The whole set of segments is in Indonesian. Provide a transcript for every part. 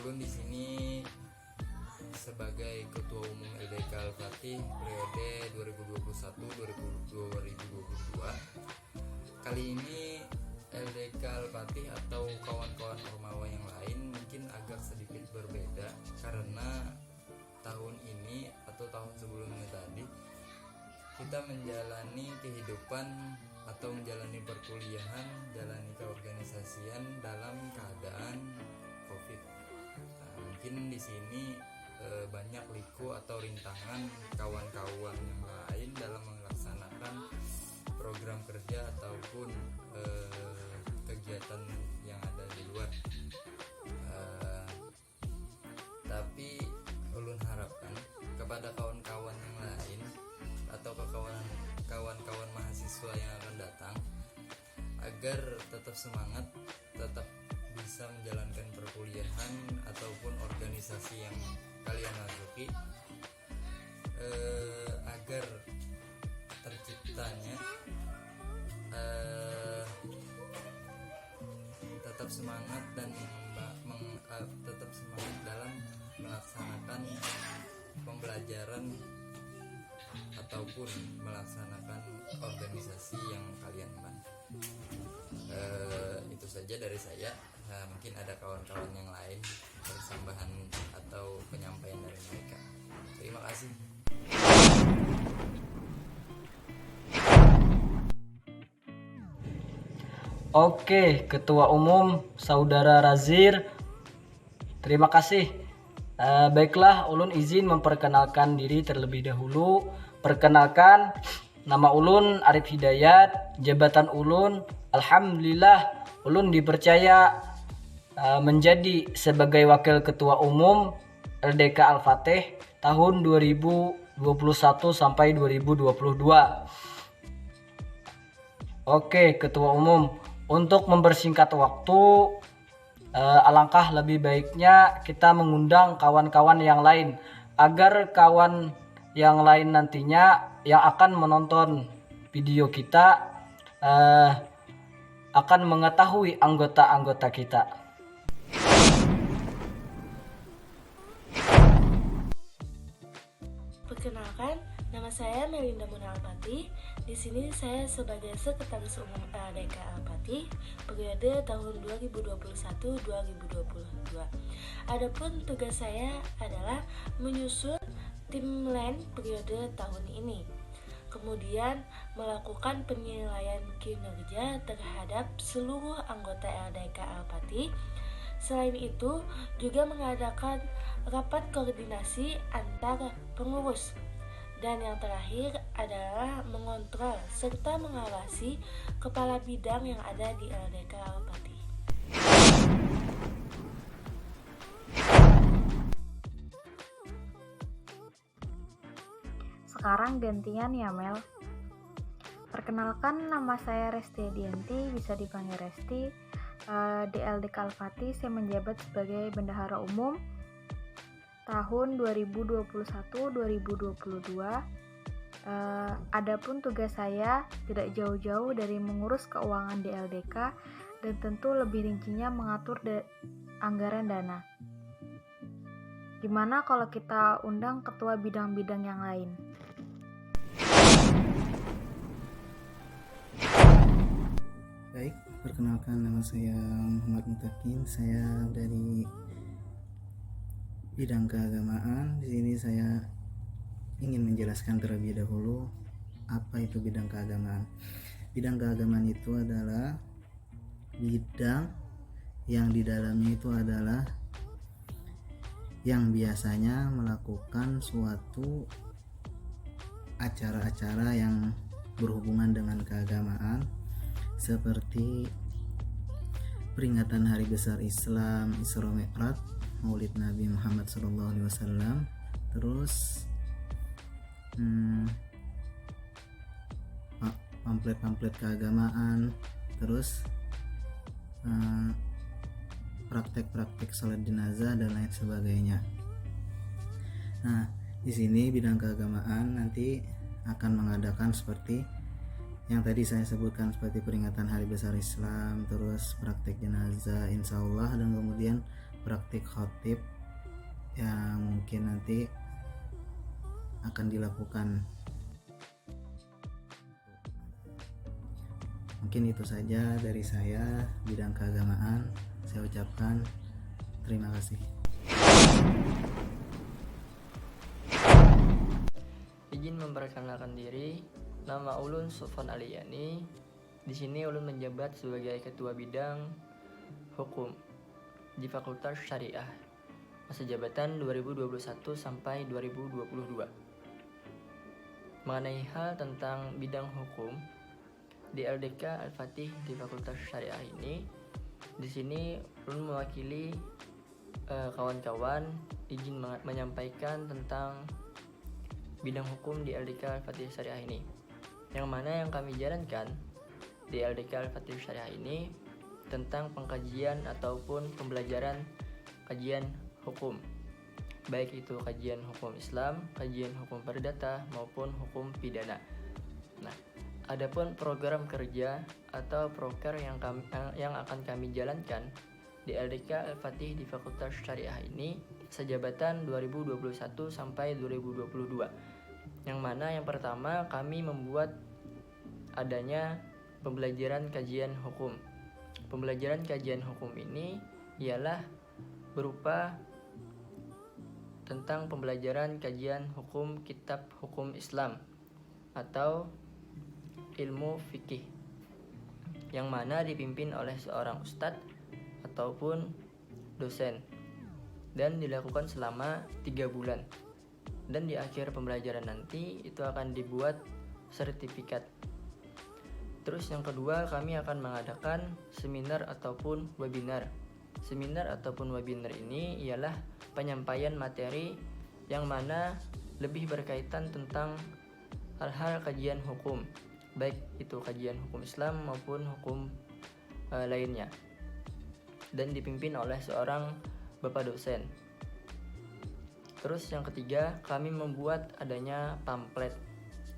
Ulun di sini sebagai Ketua Umum LDK Al-Fatih periode 2021-2022. Kali ini LDK Al-Fatih atau kawan-kawan Ormawa yang lain mungkin agak sedikit berbeda karena tahun ini atau tahun sebelumnya tadi kita menjalani kehidupan atau menjalani perkuliahan, jalani keorganisasian dalam keadaan COVID. Mungkin di sini banyak liku atau rintangan kawan-kawan yang lain dalam melaksanakan program kerja ataupun kegiatan yang ada di luar. Tapi ulun harapkan kepada kawan-kawan yang lain atau kawan-kawan mahasiswa yang akan datang agar tetap semangat, tetap bisa menjalankan perkuliahan ataupun organisasi yang kalian masuki, agar terciptanya tetap semangat dan tetap semangat dalam melaksanakan pembelajaran ataupun melaksanakan organisasi yang kalian bantu. Itu saja dari saya. Mungkin ada kawan-kawan yang lain persambahan atau penyampaian dari mereka. Terima kasih. Oke, Ketua Umum Saudara Razir, terima kasih. Baiklah, ulun izin memperkenalkan diri terlebih dahulu. Perkenalkan, nama ulun Arif Hidayat, jabatan ulun alhamdulillah ulun dipercaya menjadi sebagai Wakil Ketua Umum LDK Al-Fatih tahun 2021 sampai 2022. Oke, Ketua Umum, untuk mempersingkat waktu, alangkah lebih baiknya kita mengundang kawan-kawan yang lain agar kawan yang lain nantinya yang akan menonton video kita akan mengetahui anggota-anggota kita. Perkenalkan, nama saya Melinda Muna Al-Fatih. Di sini saya sebagai Sekretaris Umum LDK Al-Fatih periode tahun 2021-2022. Adapun tugas saya adalah menyusun tim LAN periode tahun ini. Kemudian melakukan penilaian kinerja terhadap seluruh anggota LDK Al-Fatih. Selain itu, juga mengadakan rapat koordinasi antar pengurus. Dan yang terakhir adalah mengontrol serta mengawasi kepala bidang yang ada di LDK Al-Fatih. Sekarang gantian ya Mel. Perkenalkan, nama saya Resti Adianti, bisa dipanggil Resti. Di LDK Al-Fatih saya menjabat sebagai Bendahara Umum tahun 2021-2022. Adapun tugas saya tidak jauh-jauh dari mengurus keuangan di LDK dan tentu lebih rincinya mengatur anggaran dana. Gimana kalau kita undang ketua bidang-bidang yang lain? Baik, perkenalkan, nama saya Muhammad Mutakin. Saya dari bidang keagamaan. Di sini saya ingin menjelaskan terlebih dahulu apa itu bidang keagamaan. Bidang keagamaan itu adalah bidang yang di dalamnya itu adalah yang biasanya melakukan suatu acara-acara yang berhubungan dengan keagamaan, seperti peringatan Hari Besar Islam, Isra Mi'raj, Maulid Nabi Muhammad SAW, terus pamflet-pamflet keagamaan, terus praktek-praktek sholat jenazah dan lain sebagainya. Nah, di sini bidang keagamaan nanti akan mengadakan seperti yang tadi saya sebutkan, seperti peringatan Hari Besar Islam, terus praktek jenazah insya Allah, dan kemudian praktik khotib yang mungkin nanti akan dilakukan. Mungkin itu saja dari saya bidang keagamaan. Saya ucapkan terima kasih. Izin memperkenalkan diri, nama Ulun Sofwan Aliyani. Di sini Ulun menjabat sebagai Ketua Bidang Hukum di Fakultas Syariah. Masa jabatan 2021 sampai 2022. Mengenai hal tentang bidang hukum di LDK Al-Fatih di Fakultas Syariah ini, di sini Ulun mewakili kawan-kawan izin menyampaikan tentang bidang hukum di LDK Al-Fatih Syariah ini. Yang mana yang kami jalankan di LDK Al-Fatih Syariah ini tentang pengkajian ataupun pembelajaran kajian hukum, baik itu kajian hukum Islam, kajian hukum perdata maupun hukum pidana. Nah, adapun program kerja atau proker yang akan kami jalankan di LDK Al-Fatih di Fakultas Syariah ini sejabatan 2021 sampai 2022. Yang mana yang pertama kami membuat adanya pembelajaran kajian hukum. Pembelajaran kajian hukum ini ialah berupa tentang pembelajaran kajian hukum kitab hukum Islam atau ilmu fikih, yang mana dipimpin oleh seorang ustadz ataupun dosen dan dilakukan selama 3 bulan. Dan di akhir pembelajaran nanti itu akan dibuat sertifikat. Terus yang kedua, kami akan mengadakan seminar ataupun webinar. Seminar ataupun webinar ini ialah penyampaian materi yang mana lebih berkaitan tentang hal-hal kajian hukum, baik itu kajian hukum Islam maupun hukum lainnya, dan dipimpin oleh seorang bapak dosen. Terus yang ketiga, kami membuat adanya pamflet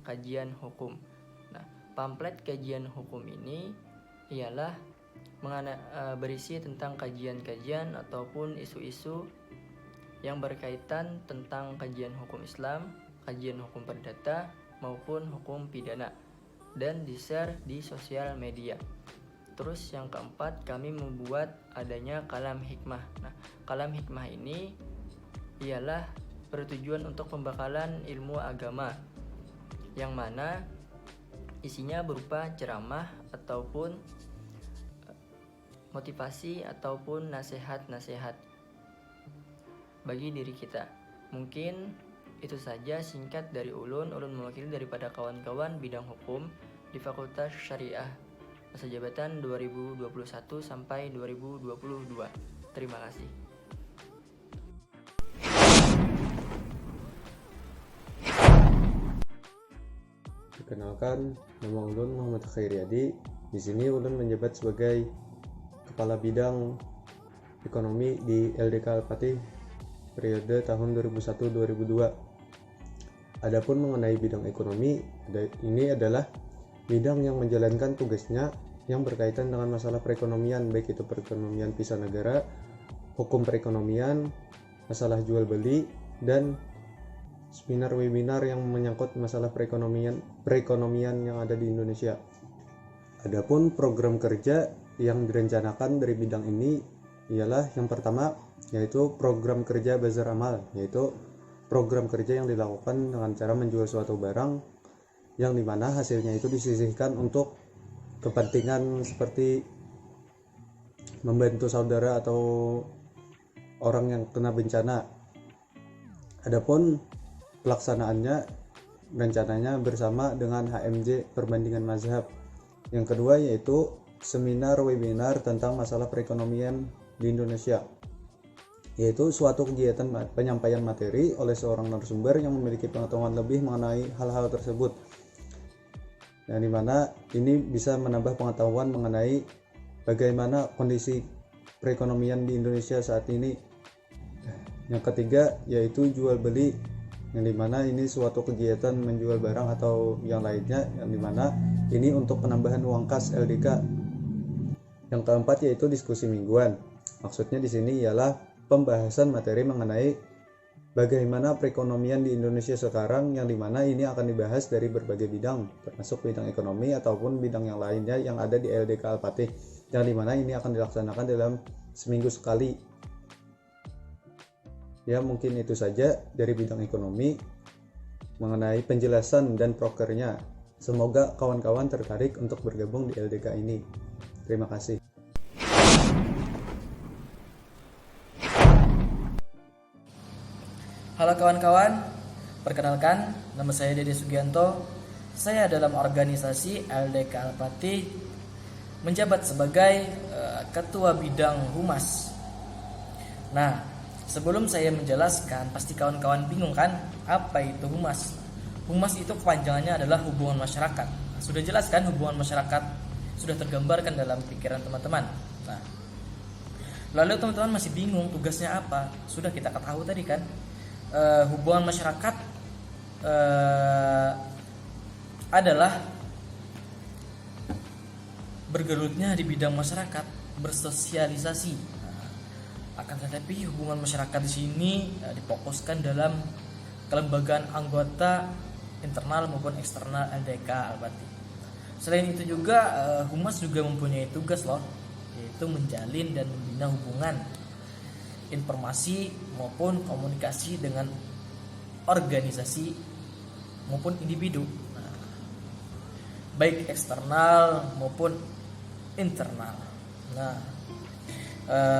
kajian hukum. Nah, pamflet kajian hukum ini ialah berisi tentang kajian-kajian ataupun isu-isu yang berkaitan tentang kajian hukum Islam, kajian hukum perdata maupun hukum pidana, dan di-share di sosial media. Terus yang keempat, kami membuat adanya kalam hikmah. Nah, kalam hikmah ini ialah bertujuan untuk pembekalan ilmu agama, yang mana isinya berupa ceramah ataupun motivasi ataupun nasihat-nasihat bagi diri kita. Mungkin itu saja singkat dari Ulun mewakili daripada kawan-kawan bidang hukum di Fakultas Syariah masa jabatan 2021 sampai 2022. Terima kasih. Perkenalkan, nama Ulun Muhammad Khairiadi. Di sini Ulun menjabat sebagai Kepala Bidang Ekonomi di LDK Al-Fatih periode tahun 2001-2002. Adapun mengenai bidang ekonomi, ini adalah bidang yang menjalankan tugasnya yang berkaitan dengan masalah perekonomian, baik itu perekonomian pisah negara, hukum perekonomian, masalah jual beli, dan seminar-webinar yang menyangkut masalah perekonomian yang ada di Indonesia. Adapun program kerja yang direncanakan dari bidang ini ialah yang pertama, yaitu program kerja bazar amal, yaitu program kerja yang dilakukan dengan cara menjual suatu barang yang dimana hasilnya itu disisihkan untuk kepentingan seperti membantu saudara atau orang yang kena bencana. Adapun pelaksanaannya rencananya bersama dengan HMJ perbandingan mazhab. Yang kedua yaitu seminar webinar tentang masalah perekonomian di Indonesia, yaitu suatu kegiatan penyampaian materi oleh seorang narasumber yang memiliki pengetahuan lebih mengenai hal-hal tersebut, yang dimana ini bisa menambah pengetahuan mengenai bagaimana kondisi perekonomian di Indonesia saat ini. Yang ketiga yaitu jual beli, yang dimana ini suatu kegiatan menjual barang atau yang lainnya, yang dimana ini untuk penambahan uang kas LDK. Yang keempat yaitu diskusi mingguan. Maksudnya di sini ialah pembahasan materi mengenai bagaimana perekonomian di Indonesia sekarang, yang dimana ini akan dibahas dari berbagai bidang, termasuk bidang ekonomi ataupun bidang yang lainnya yang ada di LDK Al-Fatih, yang dimana ini akan dilaksanakan dalam seminggu sekali. Ya, mungkin itu saja dari bidang ekonomi mengenai penjelasan dan prokernya. Semoga kawan-kawan tertarik untuk bergabung di LDK ini. Terima kasih. Halo kawan-kawan, perkenalkan nama saya Dede Sugianto. Saya dalam organisasi LDK Al-Fatih menjabat sebagai ketua bidang humas. Nah, sebelum saya menjelaskan, pasti kawan-kawan bingung kan apa itu humas? Humas itu kepanjangannya adalah hubungan masyarakat. Sudah jelas kan hubungan masyarakat? Sudah tergambarkan dalam pikiran teman-teman. Nah, lalu teman-teman masih bingung tugasnya apa? Sudah kita ketahui tadi kan? Hubungan masyarakat adalah bergelutnya di bidang masyarakat, bersosialisasi. Akan tetapi hubungan masyarakat di sini difokuskan dalam kelembagaan anggota internal maupun eksternal LDK Al-Fatih. Selain itu juga humas juga mempunyai tugas loh, yaitu menjalin dan membina hubungan informasi maupun komunikasi dengan organisasi maupun individu, baik eksternal maupun internal. Nah,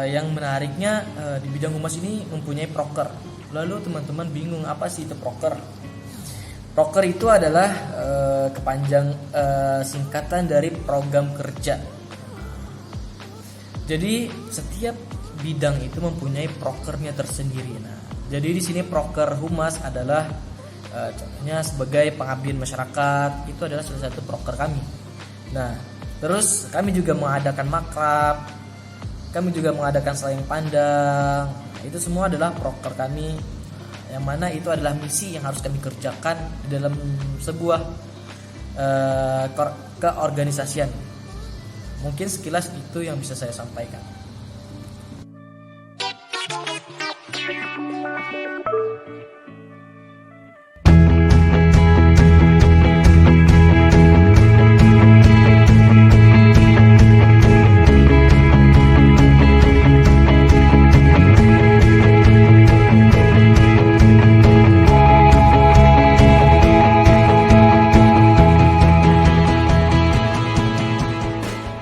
yang menariknya di bidang humas ini mempunyai proker. Lalu teman-teman bingung apa sih itu proker? Proker itu adalah singkatan dari program kerja. Jadi setiap bidang itu mempunyai prokernya tersendiri. Nah, jadi di sini proker humas adalah contohnya sebagai pengabdian masyarakat, itu adalah salah satu proker kami. Nah, terus kami juga mengadakan makrab, kami juga mengadakan saling pandang. Nah, itu semua adalah proker kami, yang mana itu adalah misi yang harus kami kerjakan di dalam sebuah keorganisasian. Mungkin sekilas itu yang bisa saya sampaikan.